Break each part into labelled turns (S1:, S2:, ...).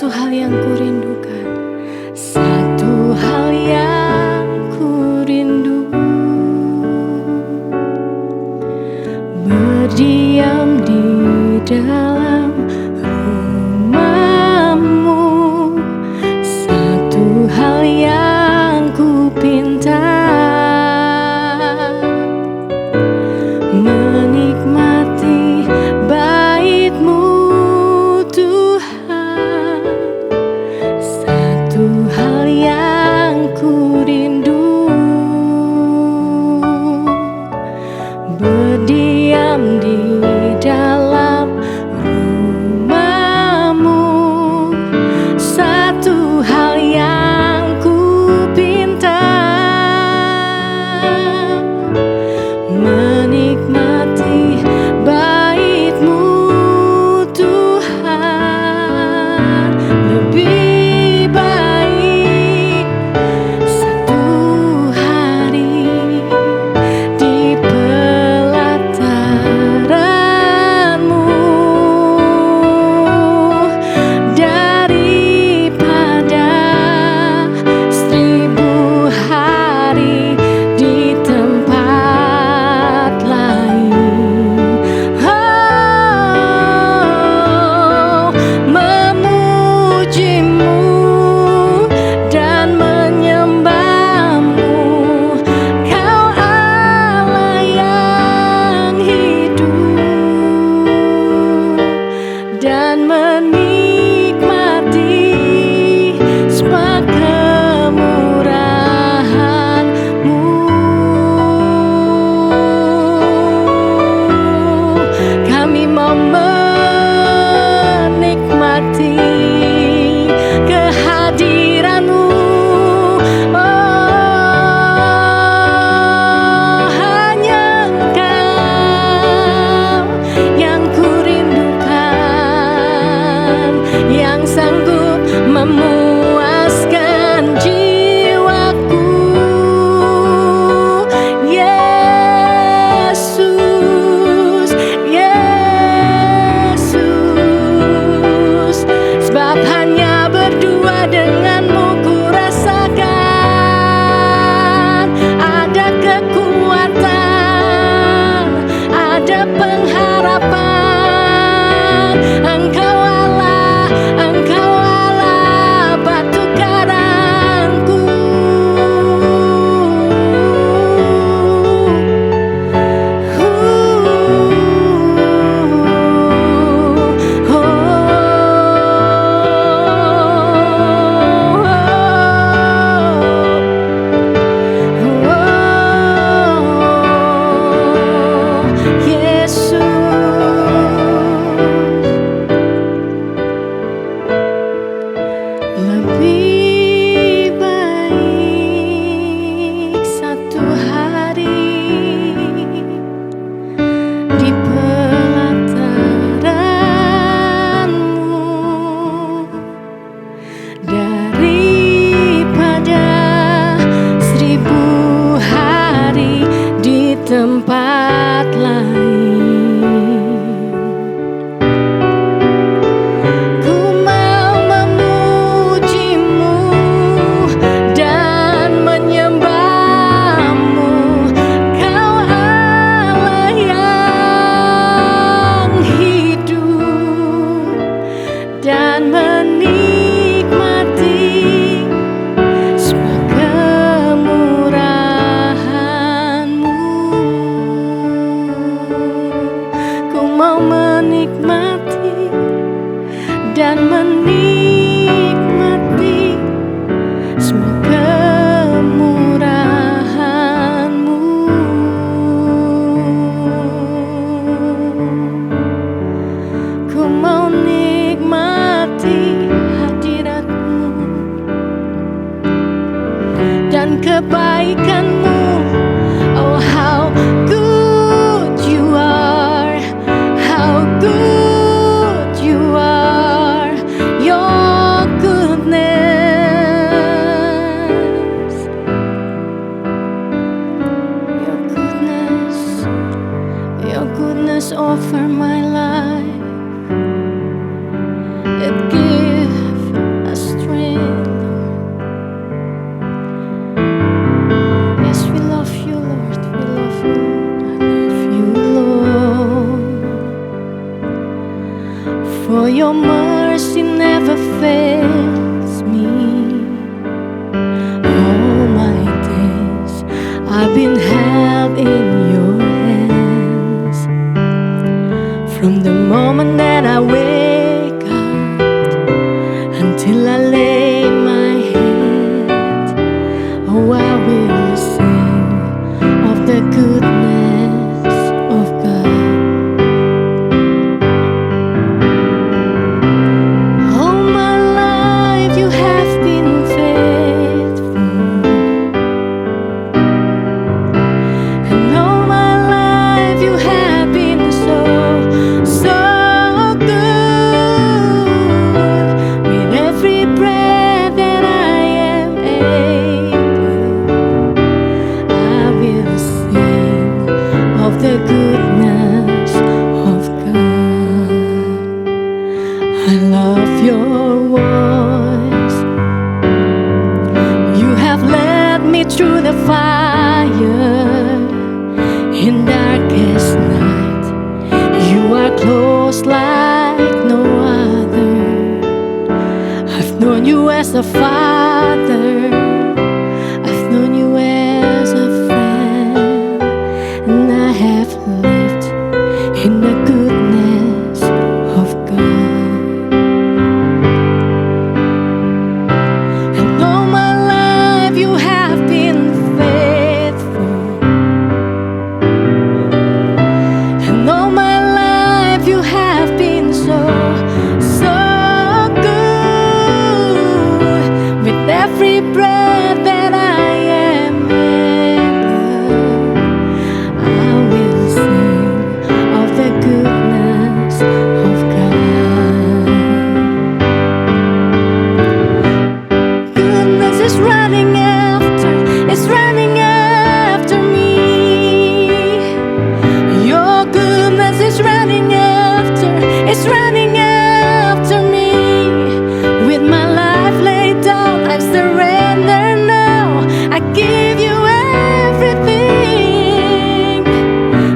S1: satu hal yang kurindukan, satu hal yang kurindu, berdiam di dalam rumah-Mu. Satu hal yang ku pinta, menikmati bait-Mu Tuhan. Satu hal yang ku rindu, berdiam di dalam rumah-Mu. Satu hal yang ku pinta, menikmati bait-Mu Tuhan. Lebih baik satu hari di pelataran-Mu daripada 1000 hari di tempat lain. Oh, memuji-Mu dan menyembah-Mu, Kau Allah yang hidup, dan menikmati semua kemurahan-Mu. Kami mau menikmati kehadiran-Mu. Oh, hanya Engkau yang kurindukan, yang sanggup memuaskan jiwaku. Yesus, Yesus, sebab hanya berdua dengan-Mu ku rasakan ada kekuatan, ada pengharapan. Engkau Allah, Engkau Allah For your mercy never fails me. All my days I've been held in your hands. From the moment that I wake up until I lay my head, oh, I will sing of the goodness of God. All my life you have been faithful, and all my life you have been so, so good. With every breath that I am able, I will sing of the goodness of God. I love your voice. You have led me through the fire in darkest night. You are close like no other. I've known you as a father. I've known you as a friend, and I have lived in the goodness of God. And all my life you have been faithful, and all my life you have been so, so good. With every breath that I am able, I will sing of the goodness of God. Goodness is running after, it's running after me. Your goodness is running after, it's running after me. With my life laid down, I surrender now. I give you everything.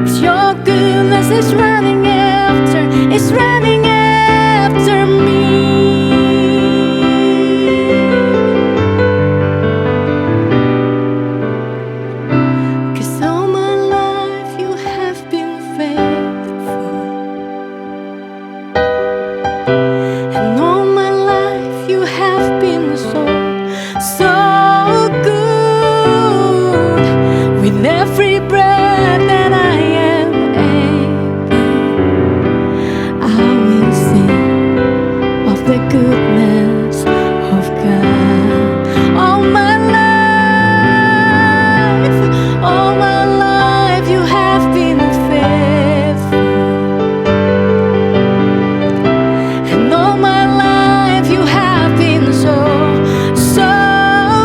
S1: 'Cause your goodness is running after, it's running after me. 'Cause all my life you have been faithful, and all my life you have been so, so good. With every breath that I am able, I will sing of the goodness of God. All my life you have been faithful, and all my life you have been so, so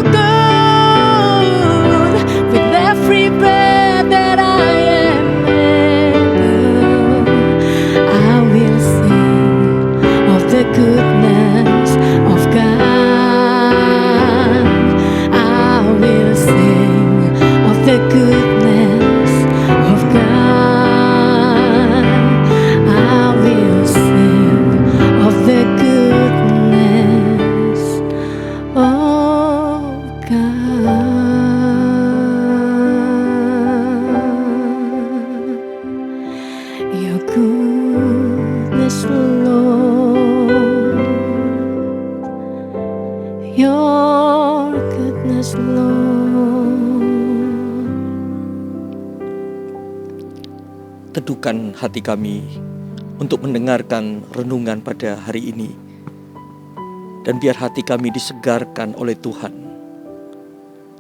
S1: good. With every breath that I am able, I will sing of the goodness of God. I will sing of the goodness of God. I will sing of the goodness of God. Your goodness, Lord. Your goodness, Lord.
S2: Teduhkan hati kami untuk mendengarkan renungan pada hari ini, dan biar hati kami disegarkan oleh Tuhan.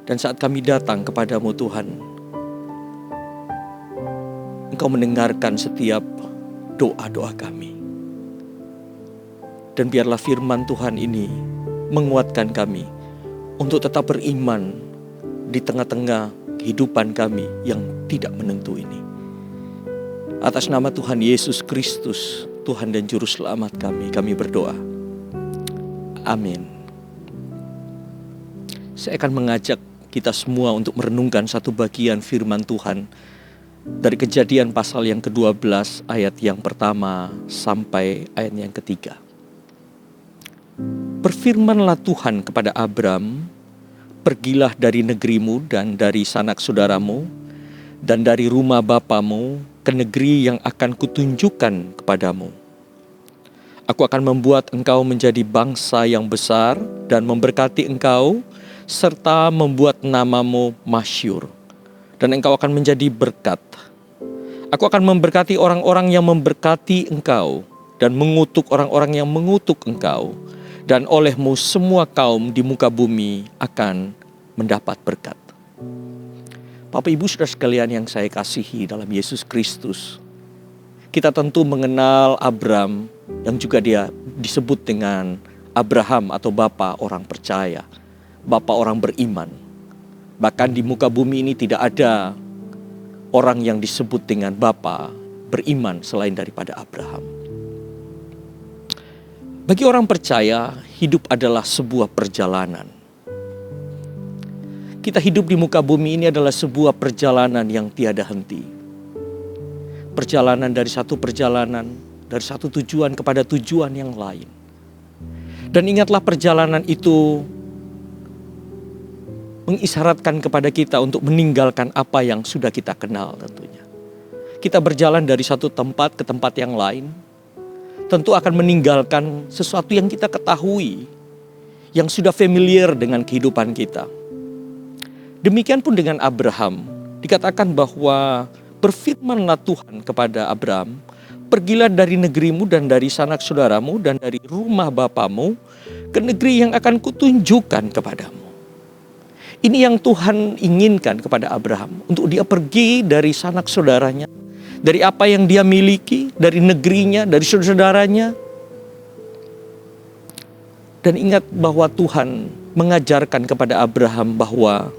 S2: Dan saat kami datang kepadamu Tuhan, Engkau mendengarkan setiap doa-doa kami. Dan biarlah firman Tuhan ini menguatkan kami untuk tetap beriman di tengah-tengah kehidupan kami yang tidak menentu ini. Atas nama Tuhan Yesus Kristus, Tuhan dan Juru Selamat kami berdoa. Amin. Saya akan mengajak kita semua untuk merenungkan satu bagian firman Tuhan dari Kejadian pasal yang ke-12 ayat yang pertama sampai ayat yang ketiga. Berfirmanlah Tuhan kepada Abram, pergilah dari negerimu dan dari sanak saudaramu dan dari rumah bapamu ke negeri yang akan kutunjukkan kepadamu. Aku akan membuat engkau menjadi bangsa yang besar dan memberkati engkau, serta membuat namamu masyhur, dan engkau akan menjadi berkat. Aku akan memberkati orang-orang yang memberkati engkau, dan mengutuk orang-orang yang mengutuk engkau, dan olehmu semua kaum di muka bumi akan mendapat berkat. Bapak Ibu Saudara sekalian yang saya kasihi dalam Yesus Kristus, kita tentu mengenal Abram yang juga dia disebut dengan Abraham atau Bapa orang percaya, Bapa orang beriman. Bahkan di muka bumi ini tidak ada orang yang disebut dengan Bapa beriman selain daripada Abraham. Bagi orang percaya, hidup adalah sebuah perjalanan. Kita hidup di muka bumi ini adalah sebuah perjalanan yang tiada henti. Perjalanan dari satu tujuan kepada tujuan yang lain. Dan ingatlah, perjalanan itu mengisyaratkan kepada kita untuk meninggalkan apa yang sudah kita kenal tentunya. Kita berjalan dari satu tempat ke tempat yang lain, tentu akan meninggalkan sesuatu yang kita ketahui, yang sudah familiar dengan kehidupan kita. Demikian pun dengan Abraham, dikatakan bahwa berfirmanlah Tuhan kepada Abram, pergilah dari negerimu dan dari sanak saudaramu dan dari rumah bapamu ke negeri yang akan kutunjukkan kepadamu. Ini yang Tuhan inginkan kepada Abraham, untuk dia pergi dari sanak saudaranya, dari apa yang dia miliki, dari negerinya, dari saudara-saudaranya. Dan ingat bahwa Tuhan mengajarkan kepada Abraham bahwa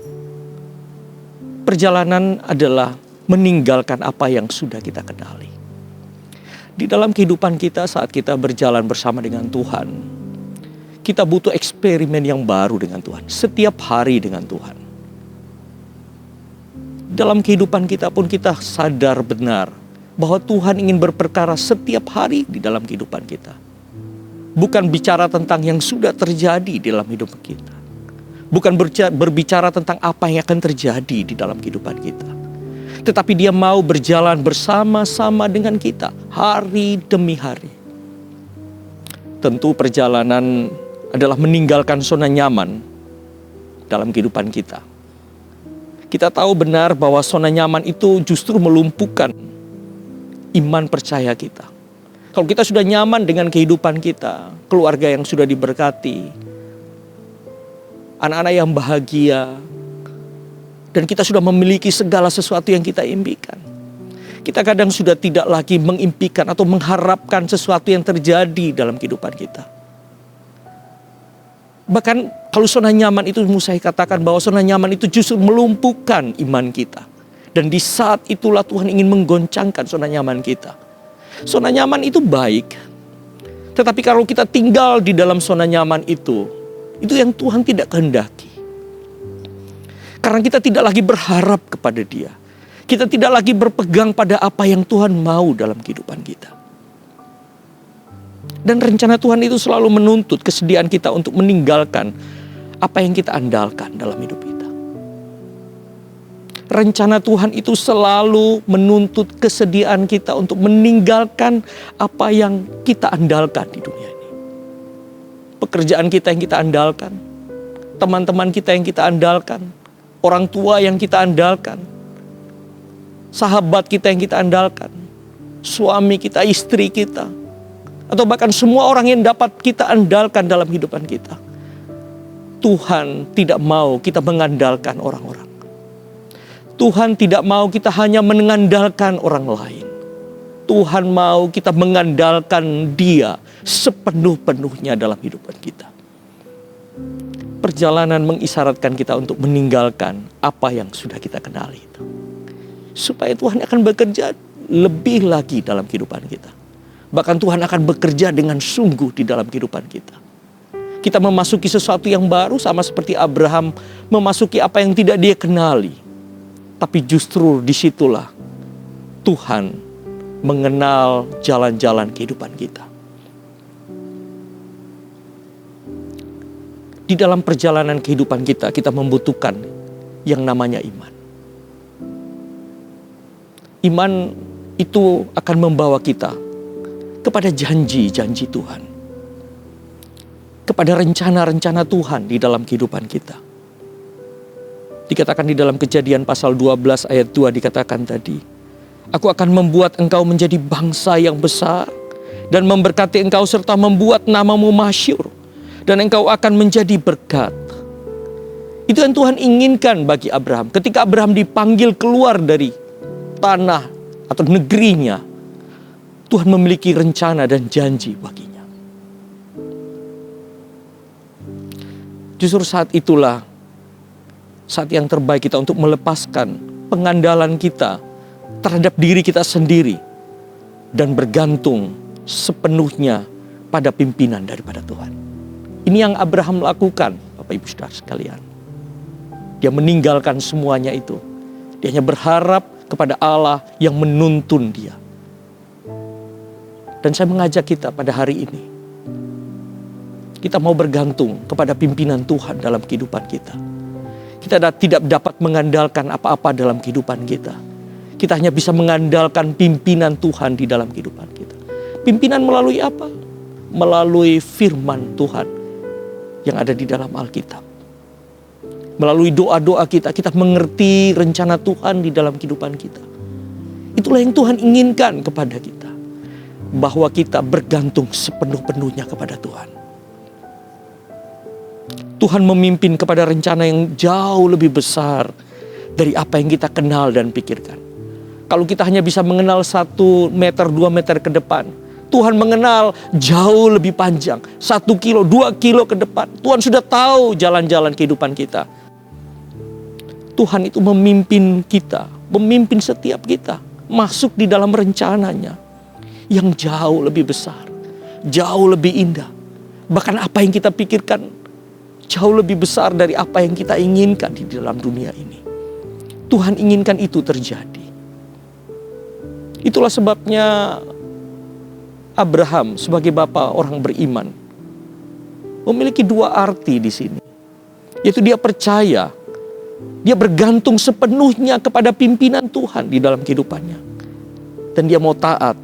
S2: perjalanan adalah meninggalkan apa yang sudah kita kenali. Di dalam kehidupan kita saat kita berjalan bersama dengan Tuhan, kita butuh eksperimen yang baru dengan Tuhan, setiap hari dengan Tuhan. Dalam kehidupan kita pun kita sadar benar bahwa Tuhan ingin berperkara setiap hari di dalam kehidupan kita. Bukan bicara tentang yang sudah terjadi di dalam hidup kita. Bukan berbicara tentang apa yang akan terjadi di dalam kehidupan kita. Tetapi dia mau berjalan bersama-sama dengan kita hari demi hari. Tentu perjalanan adalah meninggalkan zona nyaman dalam kehidupan kita. Kita tahu benar bahwa zona nyaman itu justru melumpuhkan iman percaya kita. Kalau kita sudah nyaman dengan kehidupan kita, keluarga yang sudah diberkati, anak-anak yang bahagia, dan kita sudah memiliki segala sesuatu yang kita impikan, kita kadang sudah tidak lagi mengimpikan atau mengharapkan sesuatu yang terjadi dalam kehidupan kita. Bahkan kalau zona nyaman itu, saya katakan bahwa zona nyaman itu justru melumpuhkan iman kita. Dan di saat itulah Tuhan ingin menggoncangkan zona nyaman kita. Zona nyaman itu baik, tetapi kalau kita tinggal di dalam zona nyaman itu yang Tuhan tidak kehendaki. Karena kita tidak lagi berharap kepada Dia. Kita tidak lagi berpegang pada apa yang Tuhan mau dalam kehidupan kita. Dan rencana Tuhan itu selalu menuntut kesediaan kita untuk meninggalkan apa yang kita andalkan dalam hidup kita. Rencana Tuhan itu selalu menuntut kesediaan kita untuk meninggalkan apa yang kita andalkan di dunia ini. Pekerjaan kita yang kita andalkan, teman-teman kita yang kita andalkan, orang tua yang kita andalkan, sahabat kita yang kita andalkan, suami kita, istri kita, atau bahkan semua orang yang dapat kita andalkan dalam kehidupan kita. Tuhan tidak mau kita mengandalkan orang-orang. Tuhan tidak mau kita hanya mengandalkan orang lain. Tuhan mau kita mengandalkan Dia sepenuh-penuhnya dalam kehidupan kita. Perjalanan mengisyaratkan kita untuk meninggalkan apa yang sudah kita kenali itu, supaya Tuhan akan bekerja lebih lagi dalam kehidupan kita. Bahkan Tuhan akan bekerja dengan sungguh di dalam kehidupan kita. Kita memasuki sesuatu yang baru, sama seperti Abraham memasuki apa yang tidak dia kenali. Tapi justru disitulah Tuhan mengenal jalan-jalan kehidupan kita. Di dalam perjalanan kehidupan kita, kita membutuhkan yang namanya iman. Iman itu akan membawa kita kepada janji-janji Tuhan, kepada rencana-rencana Tuhan di dalam kehidupan kita. Dikatakan di dalam Kejadian pasal 12 ayat 2 dikatakan tadi, Aku akan membuat engkau menjadi bangsa yang besar dan memberkati engkau serta membuat namamu masyhur dan engkau akan menjadi berkat. Itu yang Tuhan inginkan bagi Abraham. Ketika Abraham dipanggil keluar dari tanah atau negerinya, Tuhan memiliki rencana dan janji baginya. Justru saat itulah saat yang terbaik kita untuk melepaskan pengandalan kita terhadap diri kita sendiri dan bergantung sepenuhnya pada pimpinan daripada Tuhan. Ini yang Abraham lakukan, Bapak Ibu Saudara sekalian. Dia meninggalkan semuanya itu. Dia hanya berharap kepada Allah yang menuntun dia. Dan saya mengajak kita pada hari ini, kita mau bergantung kepada pimpinan Tuhan dalam kehidupan kita. Kita tidak dapat mengandalkan apa-apa dalam kehidupan kita. Kita hanya bisa mengandalkan pimpinan Tuhan di dalam kehidupan kita. Pimpinan melalui apa? Melalui firman Tuhan yang ada di dalam Alkitab. Melalui doa-doa kita, kita mengerti rencana Tuhan di dalam kehidupan kita. Itulah yang Tuhan inginkan kepada kita. Bahwa kita bergantung sepenuh-penuhnya kepada Tuhan. Tuhan memimpin kepada rencana yang jauh lebih besar dari apa yang kita kenal dan pikirkan. Kalau kita hanya bisa mengenal 1 meter, 2 meter ke depan, Tuhan mengenal jauh lebih panjang. 1 kilo, 2 kilo ke depan. Tuhan sudah tahu jalan-jalan kehidupan kita. Tuhan itu memimpin kita, memimpin setiap kita masuk di dalam rencananya yang jauh lebih besar, jauh lebih indah. Bahkan apa yang kita pikirkan jauh lebih besar dari apa yang kita inginkan di dalam dunia ini. Tuhan inginkan itu terjadi. Itulah sebabnya Abraham sebagai bapa orang beriman memiliki 2 arti di sini. Yaitu dia percaya, dia bergantung sepenuhnya kepada pimpinan Tuhan di dalam kehidupannya. Dan dia mau taat.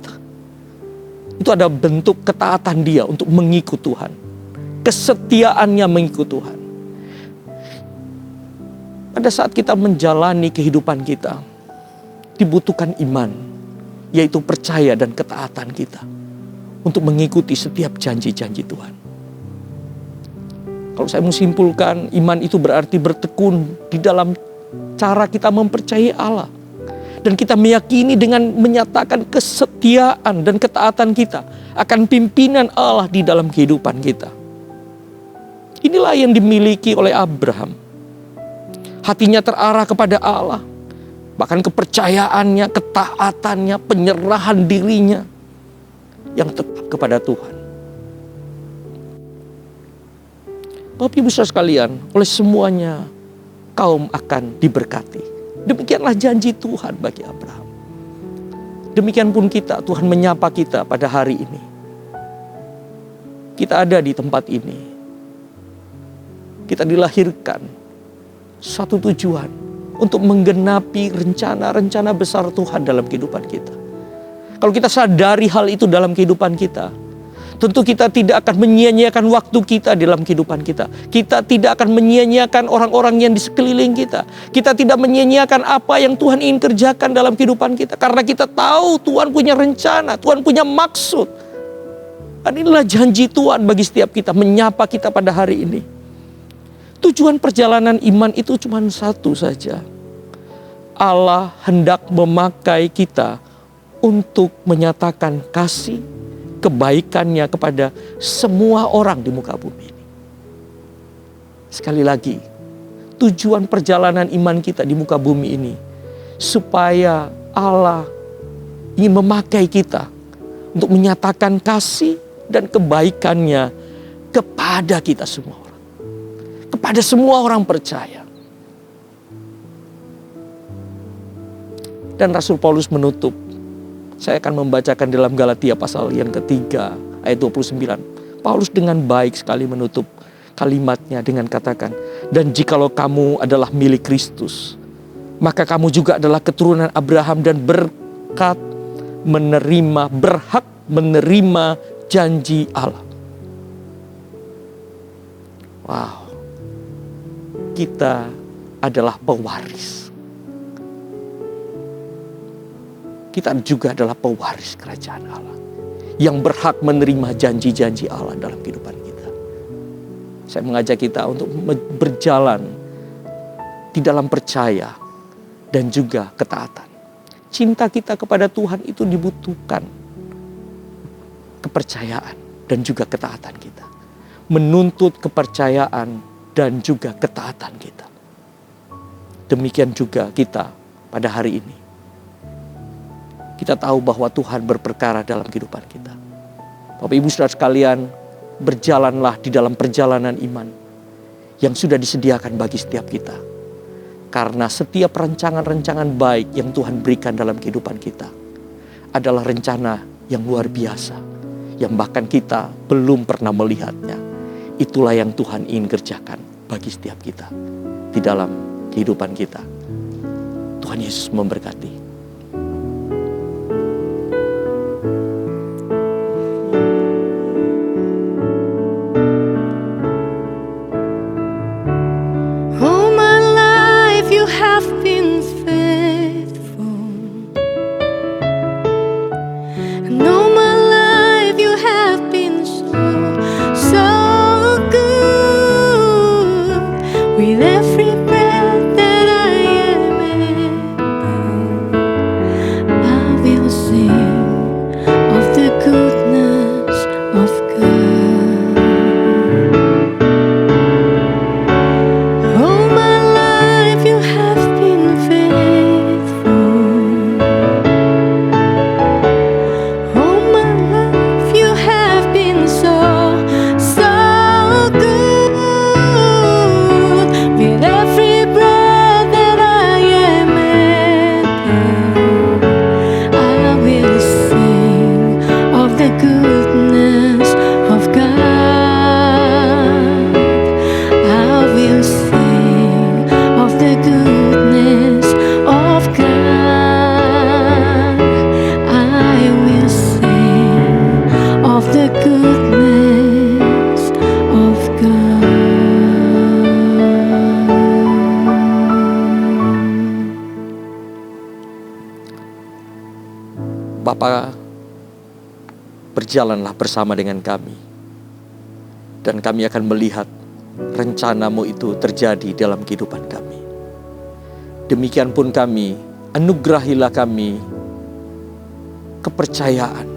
S2: Itu ada bentuk ketaatan dia untuk mengikut Tuhan. Kesetiaannya mengikut Tuhan. Pada saat kita menjalani kehidupan kita, dibutuhkan iman. Yaitu percaya dan ketaatan kita untuk mengikuti setiap janji-janji Tuhan. Kalau saya mau simpulkan, iman itu berarti bertekun di dalam cara kita mempercayai Allah. Dan kita meyakini dengan menyatakan kesetiaan dan ketaatan kita akan pimpinan Allah di dalam kehidupan kita. Inilah yang dimiliki oleh Abraham. Hatinya terarah kepada Allah. Bahkan kepercayaannya, ketaatannya, penyerahan dirinya yang tetap kepada Tuhan. Bapak Ibu Saudara sekalian, oleh semuanya kaum akan diberkati. Demikianlah janji Tuhan bagi Abraham. Demikian pun kita, Tuhan menyapa kita pada hari ini. Kita ada di tempat ini. Kita dilahirkan satu tujuan. Untuk menggenapi rencana-rencana besar Tuhan dalam kehidupan kita. Kalau kita sadari hal itu dalam kehidupan kita, tentu kita tidak akan menyia-nyiakan waktu kita dalam kehidupan kita. Kita tidak akan menyia-nyiakan orang-orang yang di sekeliling kita. Kita tidak menyia-nyiakan apa yang Tuhan ingin kerjakan dalam kehidupan kita. Karena kita tahu Tuhan punya rencana, Tuhan punya maksud. Dan inilah janji Tuhan bagi setiap kita, menyapa kita pada hari ini. Tujuan perjalanan iman itu cuma satu saja. Allah hendak memakai kita untuk menyatakan kasih, kebaikannya kepada semua orang di muka bumi ini. Sekali lagi, tujuan perjalanan iman kita di muka bumi ini, supaya Allah ingin memakai kita untuk menyatakan kasih dan kebaikannya kepada kita semua orang. Kepada semua orang percaya. Dan Rasul Paulus menutup Saya akan membacakan dalam Galatia pasal yang ketiga ayat 29. Paulus dengan baik sekali menutup kalimatnya dengan katakan, dan jikalau kamu adalah milik Kristus, maka kamu juga adalah keturunan Abraham dan berhak menerima janji Allah. Wow, kita adalah pewaris. Kita juga adalah pewaris kerajaan Allah yang berhak menerima janji-janji Allah dalam kehidupan kita. Saya mengajak kita untuk berjalan di dalam percaya dan juga ketaatan. Cinta kita kepada Tuhan itu dibutuhkan kepercayaan dan juga ketaatan kita. Menuntut kepercayaan dan juga ketaatan kita. Demikian juga kita pada hari ini. Kita tahu bahwa Tuhan berperkara dalam kehidupan kita. Bapak Ibu Saudara sekalian, berjalanlah di dalam perjalanan iman yang sudah disediakan bagi setiap kita. Karena setiap rancangan-rancangan baik yang Tuhan berikan dalam kehidupan kita adalah rencana yang luar biasa, yang bahkan kita belum pernah melihatnya. Itulah yang Tuhan ingin kerjakan bagi setiap kita di dalam kehidupan kita. Tuhan Yesus memberkati.
S1: All my life you have been faithful, and all my life you have been so good. With every breath that I am able, I will sing of the goodness of God. All my life you have been faithful. All my life you have been so good. With every breath that I am able, I will sing of the goodness of God. I will sing of the goodness of God. I will sing of the goodness of God.
S2: Bapa, berjalanlah bersama dengan kami. Dan kami akan melihat rencana-Mu itu terjadi dalam kehidupan kami. Demikian pun kami, anugerahilah kami kepercayaan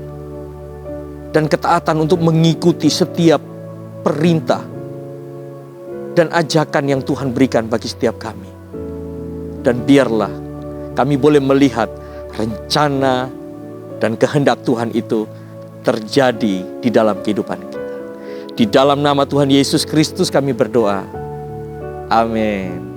S2: dan ketaatan untuk mengikuti setiap perintah dan ajakan yang Tuhan berikan bagi setiap kami. Dan biarlah kami boleh melihat rencana dan kehendak Tuhan itu terjadi di dalam kehidupan kita. Di dalam nama Tuhan Yesus Kristus kami berdoa. Amin.